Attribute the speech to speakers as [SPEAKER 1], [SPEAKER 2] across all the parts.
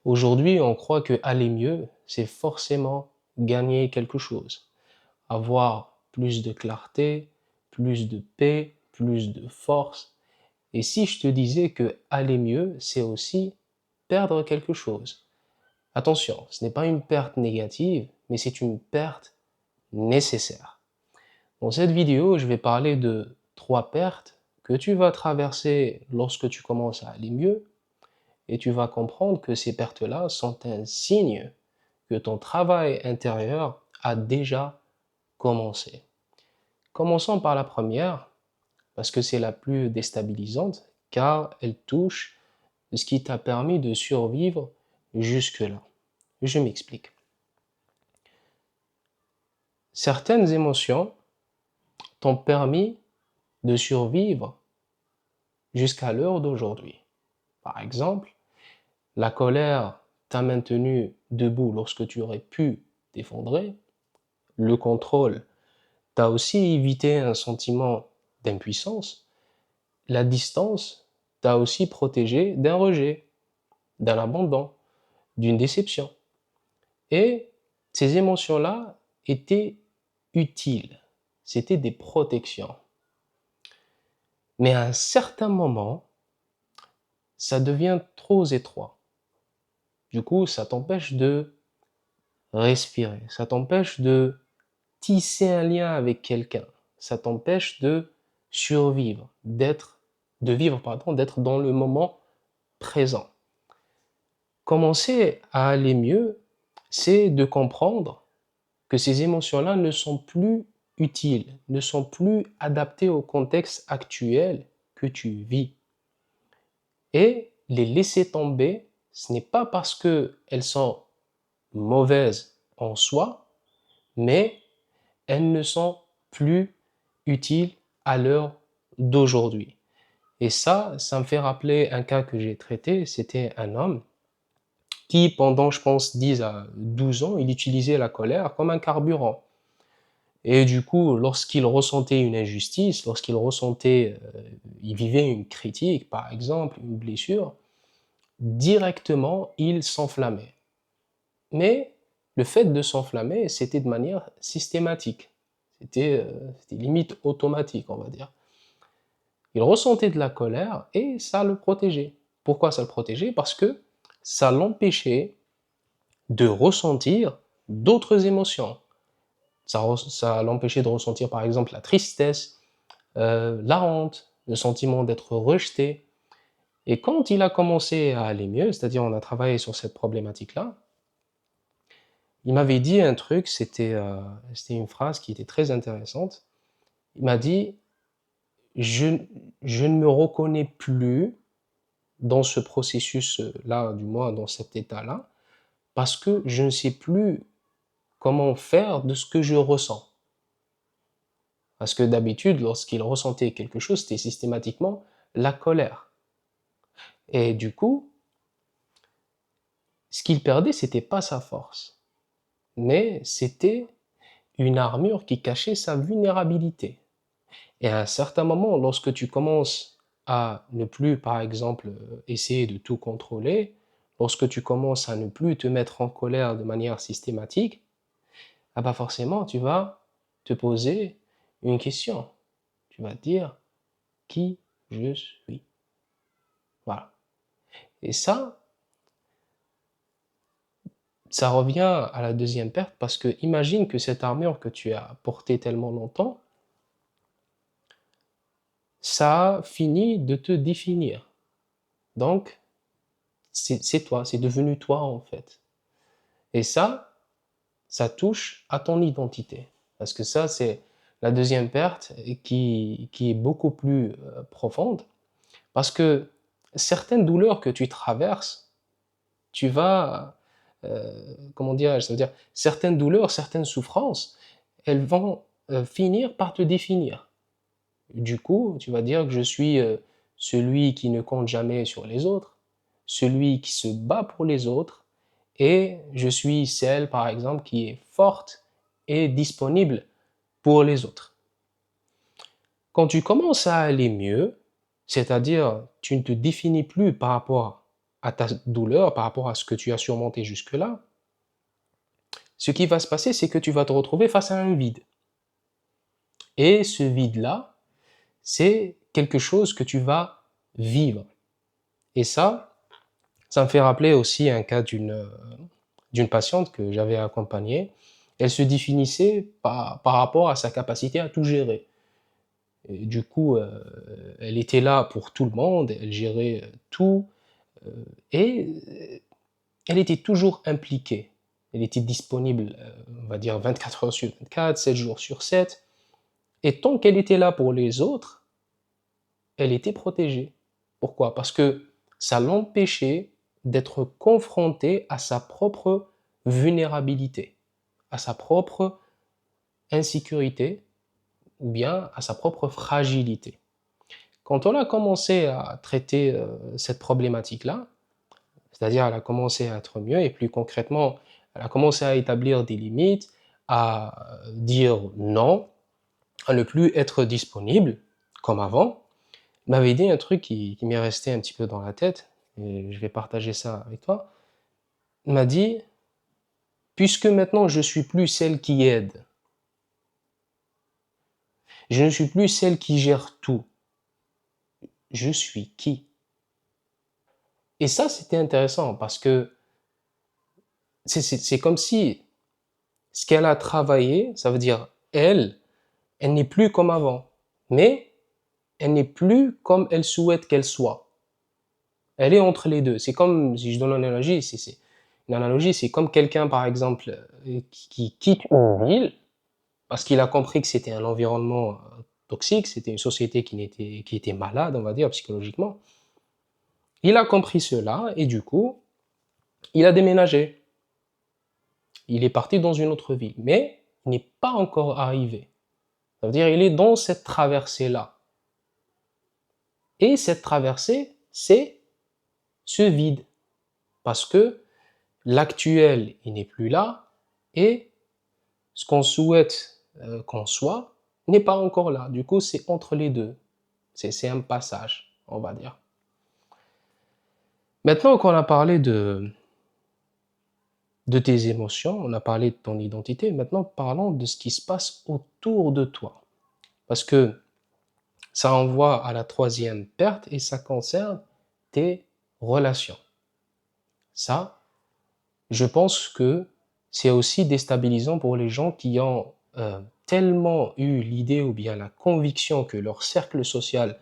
[SPEAKER 1] Aujourd'hui, on croit que aller mieux, c'est forcément gagner quelque chose, avoir plus de clarté, plus de paix, plus de force. Et si je te disais que aller mieux, c'est aussi perdre quelque chose? Attention, ce n'est pas une perte négative, mais c'est une perte nécessaire. Dans cette vidéo, je vais parler de 3 pertes que tu vas traverser lorsque tu commences à aller mieux, et tu vas comprendre que ces pertes-là sont un signe que ton travail intérieur a déjà commencé. Commençons par la première, parce que c'est la plus déstabilisante, car elle touche ce qui t'a permis de survivre jusque-là. Je m'explique. Certaines émotions t'ont permis de survivre jusqu'à l'heure d'aujourd'hui. Par exemple, la colère t'a maintenu debout lorsque tu aurais pu t'effondrer. Le contrôle t'a aussi évité un sentiment d'impuissance. La distance t'a aussi protégé d'un rejet, d'un abandon, d'une déception. Et ces émotions-là étaient utiles. C'était des protections. Mais à un certain moment, ça devient trop étroit. Du coup, ça t'empêche de respirer. Ça t'empêche de tisser un lien avec quelqu'un. Ça t'empêche de survivre, d'être dans le moment présent. Commencer à aller mieux, c'est de comprendre que ces émotions-là ne sont plus utiles, ne sont plus adaptées au contexte actuel que tu vis. Et les laisser tomber, ce n'est pas parce qu'elles sont mauvaises en soi, mais elles ne sont plus utiles à l'heure d'aujourd'hui. Et ça me fait rappeler un cas que j'ai traité. C'était un homme qui, pendant, je pense, 10 à 12 ans, il utilisait la colère comme un carburant. Et du coup, lorsqu'il ressentait une injustice, il vivait une critique, par exemple, une blessure, directement, il s'enflammait. Mais le fait de s'enflammer, c'était de manière systématique. C'était limite automatique, on va dire. Il ressentait de la colère et ça le protégeait. Pourquoi ça le protégeait? Parce que ça l'empêchait de ressentir d'autres émotions. Ça l'empêchait de ressentir par exemple la tristesse, la honte, le sentiment d'être rejeté. Et quand il a commencé à aller mieux, c'est-à-dire on a travaillé sur cette problématique-là, il m'avait dit un truc, c'était une phrase qui était très intéressante. Il m'a dit, je, je ne me reconnais plus dans ce processus-là, du moins dans cet état-là, parce que je ne sais plus comment faire de ce que je ressens. Parce que d'habitude, lorsqu'il ressentait quelque chose, c'était systématiquement la colère. Et du coup, ce qu'il perdait, c'était pas sa force, mais c'était une armure qui cachait sa vulnérabilité. Et à un certain moment, lorsque tu commences à ne plus, par exemple, essayer de tout contrôler, lorsque tu commences à ne plus te mettre en colère de manière systématique, ah bah forcément, tu vas te poser une question. Tu vas te dire qui je suis. Voilà. Et ça revient à la deuxième perte parce que imagine que cette armure que tu as portée tellement longtemps, ça a fini de te définir. Donc, c'est toi, c'est devenu toi en fait. Et ça touche à ton identité. Parce que ça, c'est la deuxième perte qui est beaucoup plus profonde. Parce que certaines douleurs que tu traverses, tu vas, comment dirais-je, ça veut dire, certaines douleurs, certaines souffrances, elles vont finir par te définir. Du coup, tu vas dire que je suis celui qui ne compte jamais sur les autres, celui qui se bat pour les autres, et je suis celle, par exemple, qui est forte et disponible pour les autres. Quand tu commences à aller mieux, c'est-à-dire tu ne te définis plus par rapport à ta douleur, par rapport à ce que tu as surmonté jusque-là, ce qui va se passer, c'est que tu vas te retrouver face à un vide. Et ce vide-là, c'est quelque chose que tu vas vivre. Et ça me fait rappeler aussi un cas d'une patiente que j'avais accompagnée. Elle se définissait par rapport à sa capacité à tout gérer. Et du coup, elle était là pour tout le monde, elle gérait tout, et elle était toujours impliquée. Elle était disponible, on va dire 24 heures sur 24, 7 jours sur 7. Et tant qu'elle était là pour les autres, elle était protégée. Pourquoi? Parce que ça l'empêchait d'être confrontée à sa propre vulnérabilité, à sa propre insécurité ou bien à sa propre fragilité. Quand on a commencé à traiter cette problématique-là, c'est-à-dire elle a commencé à être mieux et plus concrètement, elle a commencé à établir des limites, à dire non, à ne plus être disponible comme avant, m'avait dit un truc qui m'est resté un petit peu dans la tête, et je vais partager ça avec toi. Il m'a dit, puisque maintenant je suis plus celle qui aide, je ne suis plus celle qui gère tout, je suis qui? Et ça, c'était intéressant parce que c'est comme si ce qu'elle a travaillé, ça veut dire elle n'est plus comme avant, mais elle n'est plus comme elle souhaite qu'elle soit. Elle est entre les deux. C'est comme, si je donne une analogie, c'est comme quelqu'un, par exemple, qui quitte une ville parce qu'il a compris que c'était un environnement toxique, c'était une société qui était malade, on va dire, psychologiquement. Il a compris cela et du coup, il a déménagé. Il est parti dans une autre ville, mais il n'est pas encore arrivé. Ça veut dire il est dans cette traversée-là. Et cette traversée, c'est ce vide. Parce que l'actuel, il n'est plus là, et ce qu'on souhaite qu'on soit n'est pas encore là. Du coup, c'est entre les deux. C'est un passage, on va dire. Maintenant qu'on a parlé de tes émotions, on a parlé de ton identité, maintenant parlons de ce qui se passe autour de toi. Parce que ça envoie à la troisième perte et ça concerne tes relations. Ça, je pense que c'est aussi déstabilisant pour les gens qui ont tellement eu l'idée ou bien la conviction que leur cercle social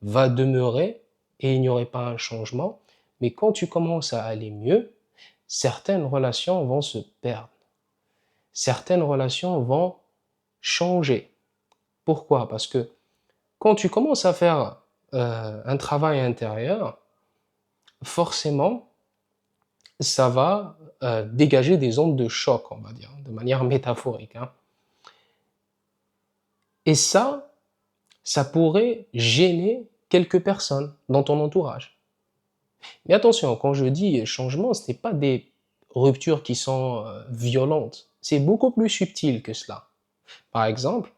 [SPEAKER 1] va demeurer et il n'y aurait pas un changement. Mais quand tu commences à aller mieux, certaines relations vont se perdre. Certaines relations vont changer. Pourquoi? Parce que quand tu commences à faire un travail intérieur, forcément, ça va dégager des ondes de choc, on va dire, de manière métaphorique, hein. Et ça pourrait gêner quelques personnes dans ton entourage. Mais attention, quand je dis changement, ce n'est pas des ruptures qui sont violentes. C'est beaucoup plus subtil que cela. Par exemple,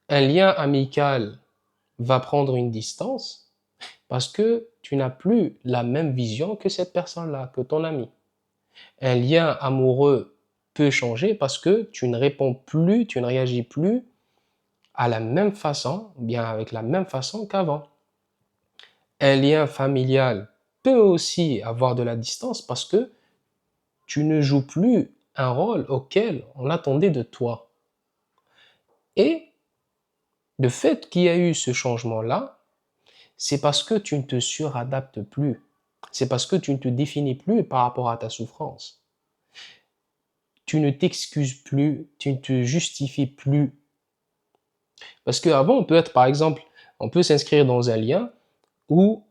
[SPEAKER 1] un lien amical va prendre une distance parce que tu n'as plus la même vision que cette personne-là, que ton ami. Un lien amoureux peut changer parce que tu ne réponds plus, tu ne réagis plus à la même façon, bien avec la même façon qu'avant. Un lien familial peut aussi avoir de la distance parce que tu ne joues plus un rôle auquel on attendait de toi. Et le fait qu'il y a eu ce changement-là, c'est parce que tu ne te suradaptes plus. C'est parce que tu ne te définis plus par rapport à ta souffrance. Tu ne t'excuses plus, tu ne te justifies plus. Parce qu'avant, on peut être, par exemple, on peut s'inscrire dans un lien où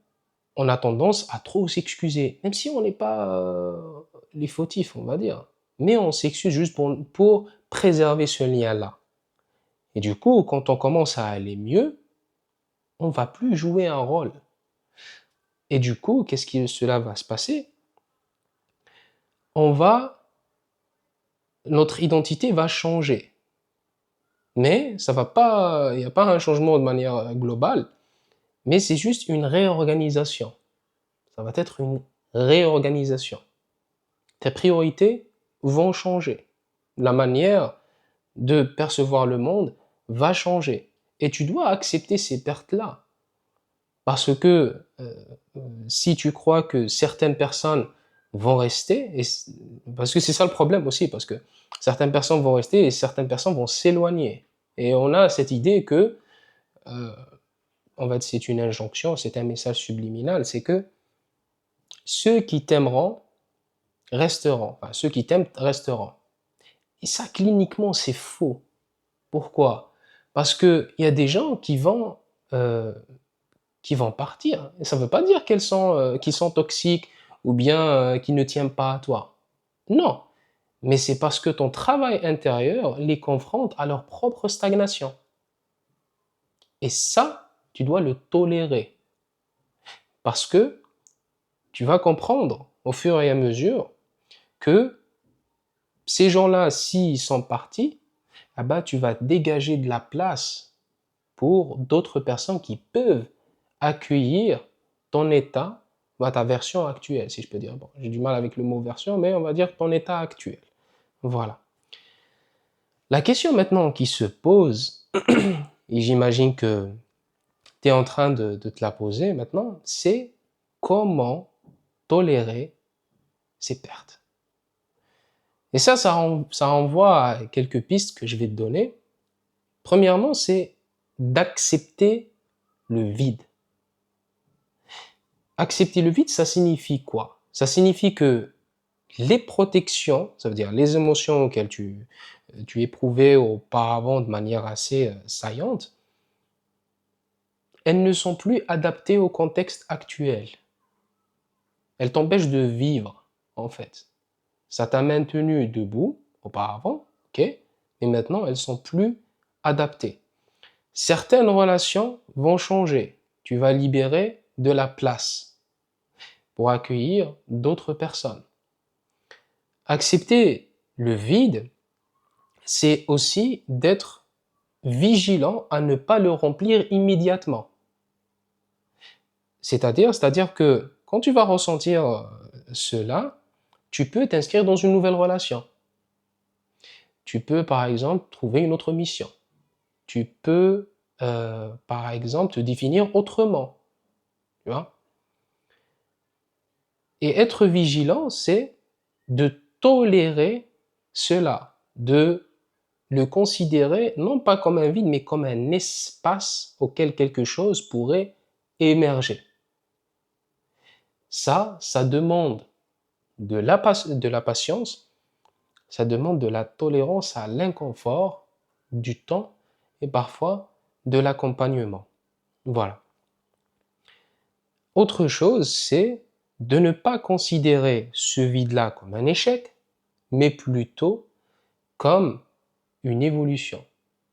[SPEAKER 1] on a tendance à trop s'excuser, même si on n'est pas les fautifs, on va dire. Mais on s'excuse juste pour préserver ce lien-là. Et du coup, quand on commence à aller mieux, on va plus jouer un rôle. Et du coup, qu'est-ce que cela va se passer? On va, notre identité va changer. Mais ça va pas, il n'y a pas un changement de manière globale, mais c'est juste une réorganisation. Ça va être une réorganisation. Tes priorités vont changer. La manière de percevoir le monde va changer. Et tu dois accepter ces pertes-là. Parce que si tu crois que certaines personnes vont rester, parce que c'est ça le problème aussi, parce que certaines personnes vont rester et certaines personnes vont s'éloigner. Et on a cette idée que, euh, en fait, c'est une injonction, c'est un message subliminal, c'est que ceux qui t'aimeront resteront. Enfin, ceux qui t'aiment resteront. Et ça, cliniquement, c'est faux. Pourquoi? Parce qu'il y a des gens euh, qui vont partir. Et ça ne veut pas dire qu'ils sont toxiques ou bien qu'ils ne tiennent pas à toi. Non. Mais c'est parce que ton travail intérieur les confronte à leur propre stagnation. Et ça, tu dois le tolérer. Parce que tu vas comprendre au fur et à mesure que ces gens-là, s'ils sont partis, ah bah, tu vas dégager de la place pour d'autres personnes qui peuvent accueillir ton état, bah, ta version actuelle, si je peux dire. Bon, j'ai du mal avec le mot version, mais on va dire ton état actuel. Voilà. La question maintenant qui se pose, et j'imagine que tu es en train de te la poser maintenant, c'est comment tolérer ces pertes. Et ça renvoie à quelques pistes que je vais te donner. Premièrement, c'est d'accepter le vide. Accepter le vide, ça signifie quoi? Ça signifie que les protections, ça veut dire les émotions auxquelles tu éprouvais auparavant de manière assez saillante, elles ne sont plus adaptées au contexte actuel. Elles t'empêchent de vivre, en fait. Ça t'a maintenu debout auparavant, ok? Et maintenant, elles sont plus adaptées. Certaines relations vont changer. Tu vas libérer de la place pour accueillir d'autres personnes. Accepter le vide, c'est aussi d'être vigilant à ne pas le remplir immédiatement. C'est-à-dire que quand tu vas ressentir cela, tu peux t'inscrire dans une nouvelle relation. Tu peux, par exemple, trouver une autre mission. Tu peux, par exemple, te définir autrement. Tu vois? Et être vigilant, c'est de tolérer cela, de le considérer non pas comme un vide, mais comme un espace auquel quelque chose pourrait émerger. Ça demande de la patience, ça demande de la tolérance à l'inconfort, du temps et parfois de l'accompagnement. Voilà. Autre chose, c'est de ne pas considérer ce vide-là comme un échec, mais plutôt comme une évolution.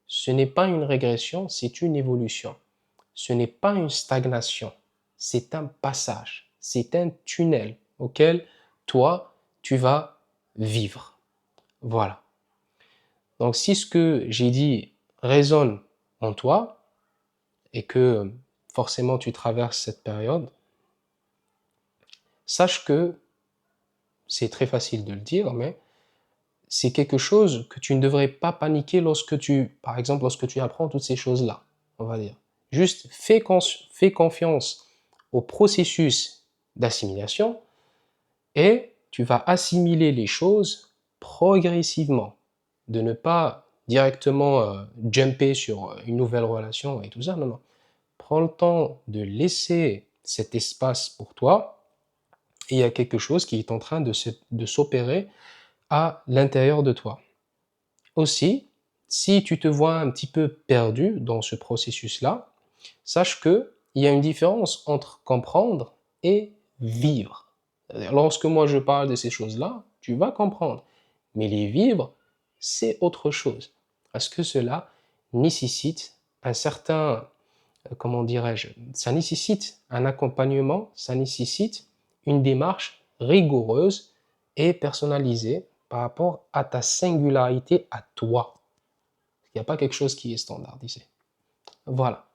[SPEAKER 1] Ce n'est pas une régression, c'est une évolution. Ce n'est pas une stagnation, c'est un passage, c'est un tunnel auquel toi, tu vas vivre. Voilà. Donc si ce que j'ai dit résonne en toi et que forcément tu traverses cette période, sache que c'est très facile de le dire, mais c'est quelque chose que tu ne devrais pas paniquer par exemple, lorsque tu apprends toutes ces choses-là, on va dire. Juste fais confiance au processus d'assimilation et tu vas assimiler les choses progressivement. De ne pas directement jumper sur une nouvelle relation et tout ça, non, non. Prends le temps de laisser cet espace pour toi et il y a quelque chose qui est en train de s'opérer à l'intérieur de toi. Aussi, si tu te vois un petit peu perdu dans ce processus-là, sache qu'il y a une différence entre comprendre et vivre. Lorsque moi je parle de ces choses-là, tu vas comprendre. Mais les vivre, c'est autre chose. Parce que cela nécessite un certain, comment dirais-je, ça nécessite un accompagnement, ça nécessite une démarche rigoureuse et personnalisée par rapport à ta singularité à toi. Il n'y a pas quelque chose qui est standardisé. Voilà.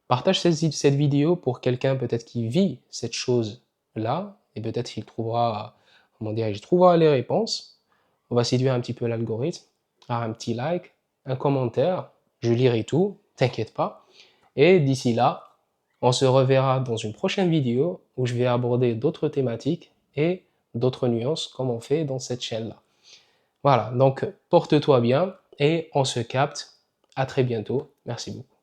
[SPEAKER 1] Partage cette vidéo pour quelqu'un peut-être qui vit cette chose-là, et peut-être qu'il trouvera, comment dire, il trouvera les réponses. On va séduire un petit peu l'algorithme. Alors, un petit like, un commentaire, je lirai tout, t'inquiète pas. Et d'ici là, on se reverra dans une prochaine vidéo où je vais aborder d'autres thématiques et d'autres nuances comme on fait dans cette chaîne-là. Voilà, donc porte-toi bien et on se capte. À très bientôt. Merci beaucoup.